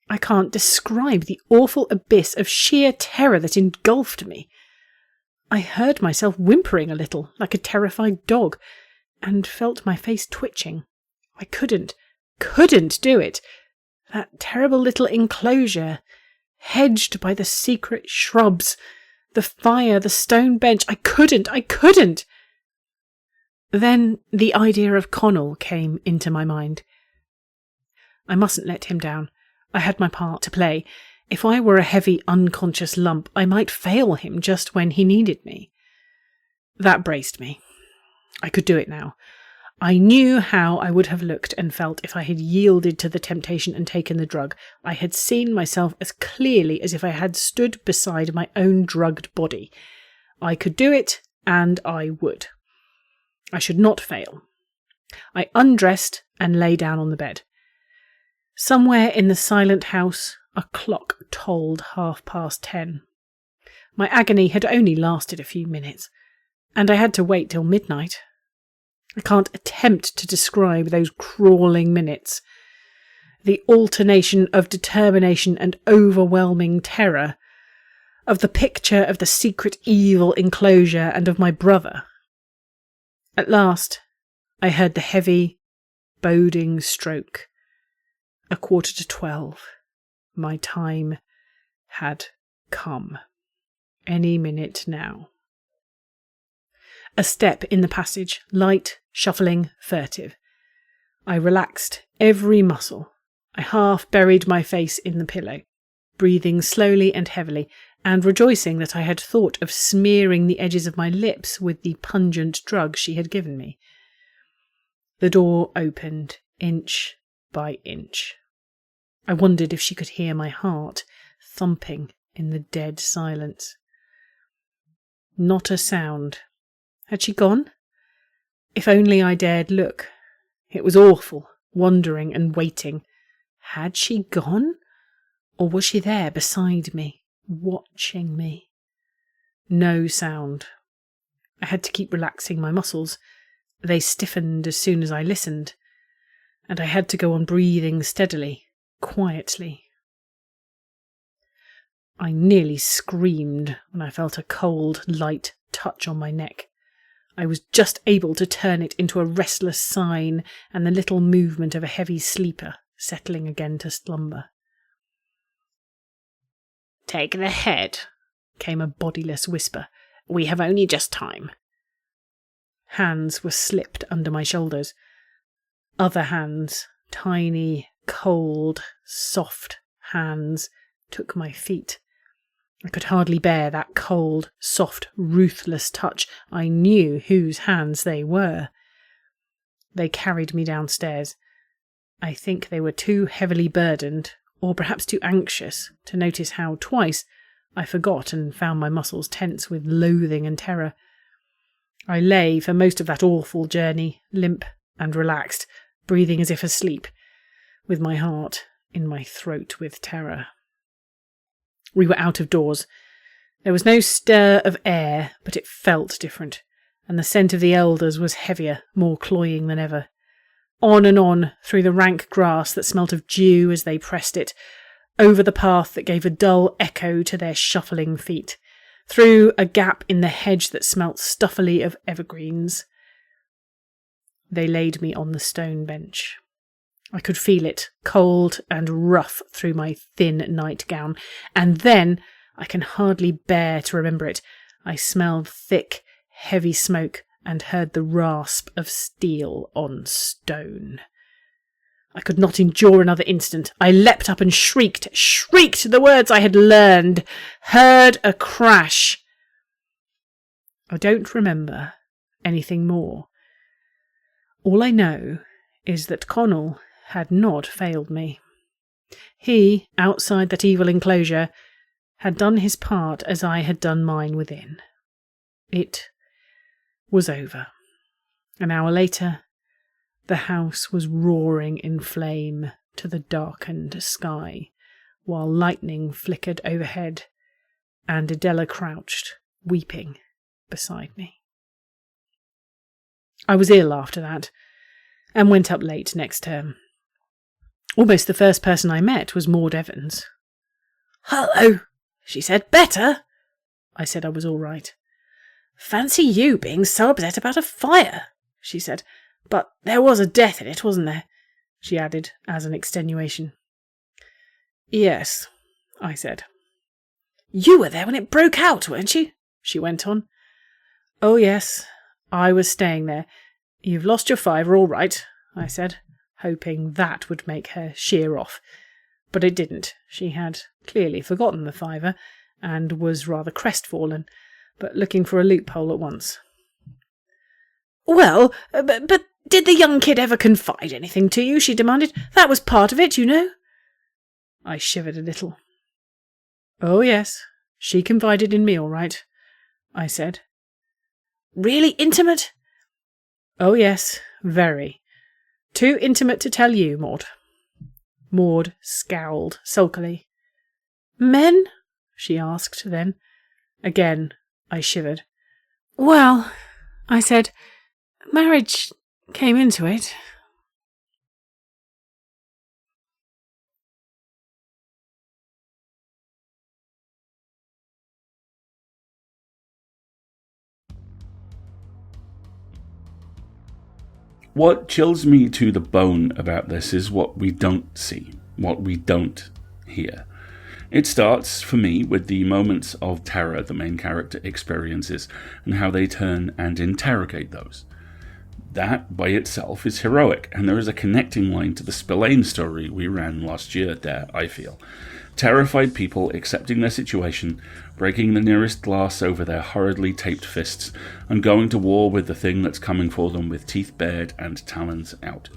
I can't describe the awful abyss of sheer terror that engulfed me. I heard myself whimpering a little, like a terrified dog, and felt my face twitching. I couldn't do it. That terrible little enclosure, hedged by the secret shrubs, the fire, the stone bench. I couldn't. Then the idea of Connell came into my mind. I mustn't let him down. I had my part to play. If I were a heavy, unconscious lump, I might fail him just when he needed me. That braced me. I could do it now. I knew how I would have looked and felt if I had yielded to the temptation and taken the drug. I had seen myself as clearly as if I had stood beside my own drugged body. I could do it, and I would. I should not fail. I undressed and lay down on the bed. Somewhere in the silent house, a clock tolled 10:30. My agony had only lasted a few minutes, and I had to wait till midnight. I can't attempt to describe those crawling minutes. The alternation of determination and overwhelming terror, of the picture of the secret evil enclosure and of my brother. At last, I heard the heavy, boding stroke. 11:45. My time had come. Any minute now. A step in the passage, light, shuffling, furtive. I relaxed every muscle. I half buried my face in the pillow, breathing slowly and heavily, and rejoicing that I had thought of smearing the edges of my lips with the pungent drug she had given me. The door opened, inch by inch. I wondered if she could hear my heart thumping in the dead silence. Not a sound. Had she gone? If only I dared look. It was awful, wondering and waiting. Had she gone? Or was she there beside me, watching me? No sound. I had to keep relaxing my muscles. They stiffened as soon as I listened, and I had to go on breathing steadily, quietly. I nearly screamed when I felt a cold, light touch on my neck. I was just able to turn it into a restless sign and the little movement of a heavy sleeper settling again to slumber. "Take the head," came a bodiless whisper. "We have only just time." Hands were slipped under my shoulders. Other hands, tiny, cold, soft hands, took my feet. I could hardly bear that cold, soft, ruthless touch. I knew whose hands they were. They carried me downstairs. I think they were too heavily burdened, or perhaps too anxious, to notice how twice I forgot and found my muscles tense with loathing and terror. I lay for most of that awful journey, limp and relaxed, breathing as if asleep, with my heart in my throat with terror. We were out of doors. There was no stir of air, but it felt different, and the scent of the elders was heavier, more cloying than ever. On and on, through the rank grass that smelt of dew as they pressed it, over the path that gave a dull echo to their shuffling feet, through a gap in the hedge that smelt stuffily of evergreens. They laid me on the stone bench. I could feel it, cold and rough through my thin nightgown, and then, I can hardly bear to remember it, I smelled thick, heavy smoke and heard the rasp of steel on stone. I could not endure another instant. I leapt up and shrieked the words I had learned, heard a crash. I don't remember anything more. All I know is that Connell had not failed me. He, outside that evil enclosure, had done his part as I had done mine within. It was over. An hour later, the house was roaring in flame to the darkened sky, while lightning flickered overhead, and Adela crouched, weeping, beside me. I was ill after that, and went up late next term. Almost the first person I met was Maud Evans. "Hello," she said. "Better?" I said I was all right. "Fancy you being so upset about a fire," she said. "But there was a death in it, wasn't there?" she added, as an extenuation. "Yes," I said. "You were there when it broke out, weren't you?" she went on. "Oh, yes, I was staying there. You've lost your fiver, all right," I said, hoping that would make her sheer off. But it didn't. She had clearly forgotten the fiver, and was rather crestfallen, but looking for a loophole at once. "Well, but did the young kid ever confide anything to you?" she demanded. "That was part of it, you know." I shivered a little. "Oh, yes, she confided in me, all right," I said. "Really intimate?" "Oh, yes, very. Too intimate to tell you, Maud." Maud scowled sulkily. "Men?" she asked then. Again I shivered. "Well," I said, "marriage came into it." What chills me to the bone about this is what we don't see, what we don't hear. It starts, for me, with the moments of terror the main character experiences and how they turn and interrogate those. That, by itself, is heroic, and there is a connecting line to the Spillane story we ran last year there, I feel. Terrified people accepting their situation, breaking the nearest glass over their horridly taped fists, and going to war with the thing that's coming for them with teeth bared and talons out.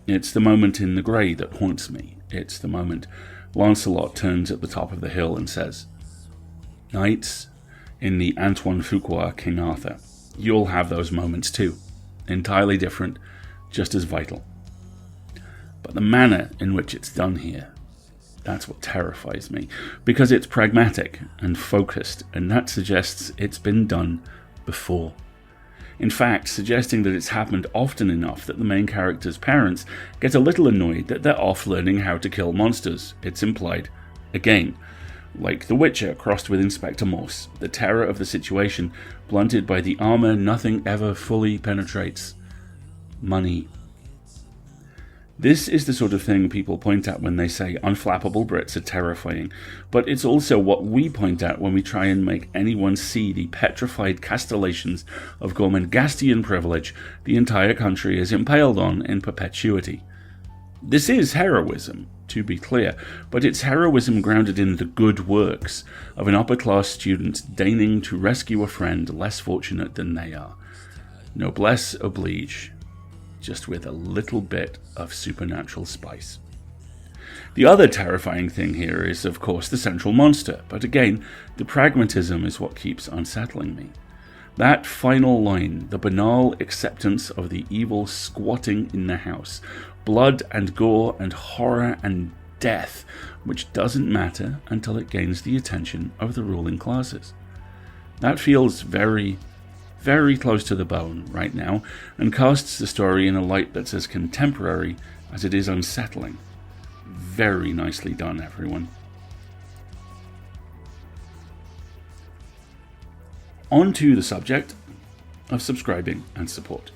It's the moment in The Grey that haunts me, It's the moment Lancelot turns at the top of the hill and says, "Knights, in the Antoine Fuqua King Arthur, you'll have those moments too. Entirely different, just as vital. But the manner in which it's done here, that's what terrifies me, because it's pragmatic and focused, and that suggests it's been done before. In fact, suggesting that it's happened often enough that the main character's parents get a little annoyed that they're off learning how to kill monsters. It's implied. Again, like The Witcher crossed with Inspector Morse, the terror of the situation blunted by the armor nothing ever fully penetrates. Money. This is the sort of thing people point at when they say unflappable Brits are terrifying, but it's also what we point at when we try and make anyone see the petrified castellations of Gormengastian privilege the entire country is impaled on in perpetuity. This is heroism, to be clear, but it's heroism grounded in the good works of an upper-class student deigning to rescue a friend less fortunate than they are. Noblesse oblige, just with a little bit of supernatural spice. The other terrifying thing here is, of course, the central monster, but again, the pragmatism is what keeps unsettling me. That final line, the banal acceptance of the evil squatting in the house, blood and gore and horror and death, which doesn't matter until it gains the attention of the ruling classes. That feels very, very close to the bone right now, and casts the story in a light that's as contemporary as it is unsettling. Very nicely done, everyone. On to the subject of subscribing and support.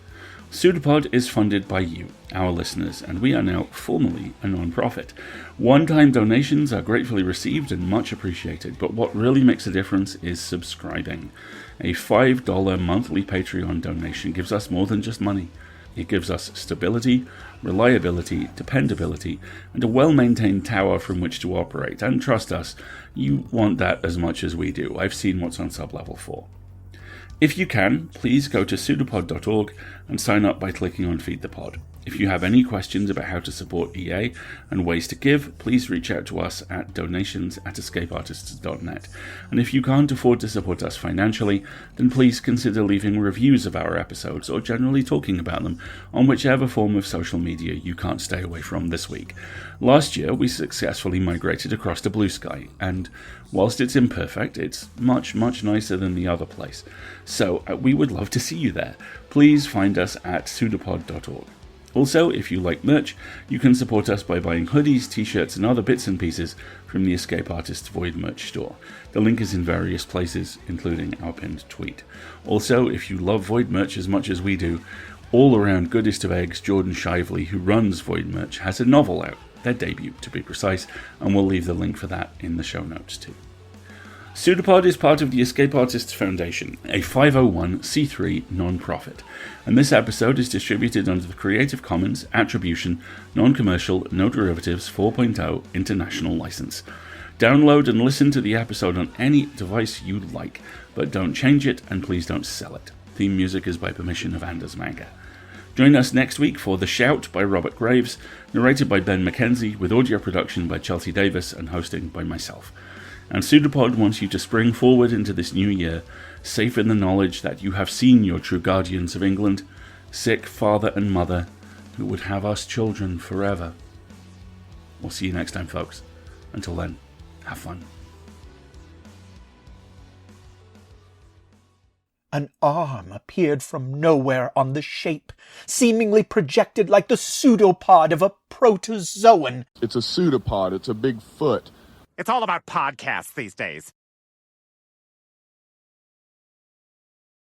PseudoPod is funded by you, our listeners, and we are now formally a non-profit. One-time donations are gratefully received and much appreciated, but what really makes a difference is subscribing. A $5 monthly Patreon donation gives us more than just money. It gives us stability, reliability, dependability, and a well-maintained tower from which to operate. And trust us, you want that as much as we do. I've seen what's on sub-level 4. If you can, please go to pseudopod.org and sign up by clicking on Feed the Pod. If you have any questions about how to support EA and ways to give, please reach out to us at donations@escapeartists.net. And if you can't afford to support us financially, then please consider leaving reviews of our episodes or generally talking about them on whichever form of social media you can't stay away from this week. Last year, we successfully migrated across to Blue Sky, and whilst it's imperfect, it's much, much nicer than the other place. So we would love to see you there. Please find us at pseudopod.org. Also, if you like merch, you can support us by buying hoodies, t-shirts, and other bits and pieces from the Escape Artists Void merch store. The link is in various places, including our pinned tweet. Also, if you love Void merch as much as we do, all-around goodest of eggs, Jordan Shively, who runs Void merch, has a novel out, their debut to be precise, and we'll leave the link for that in the show notes too. PseudoPod is part of the Escape Artists Foundation, a 501c3 non-profit, and this episode is distributed under the Creative Commons Attribution, Non-Commercial, No Derivatives 4.0 International License. Download and listen to the episode on any device you like, but don't change it and please don't sell it. Theme music is by permission of Anders Manga. Join us next week for The Shout by Robert Graves, narrated by Ben McKenzie, with audio production by Chelsea Davis and hosting by myself. And PseudoPod wants you to spring forward into this new year, safe in the knowledge that you have seen your true guardians of England, sick father and mother, who would have us children forever. We'll see you next time, folks. Until then, have fun. An arm appeared from nowhere on the shape, seemingly projected like the pseudopod of a protozoan. It's a pseudopod. It's a big foot. It's all about podcasts these days.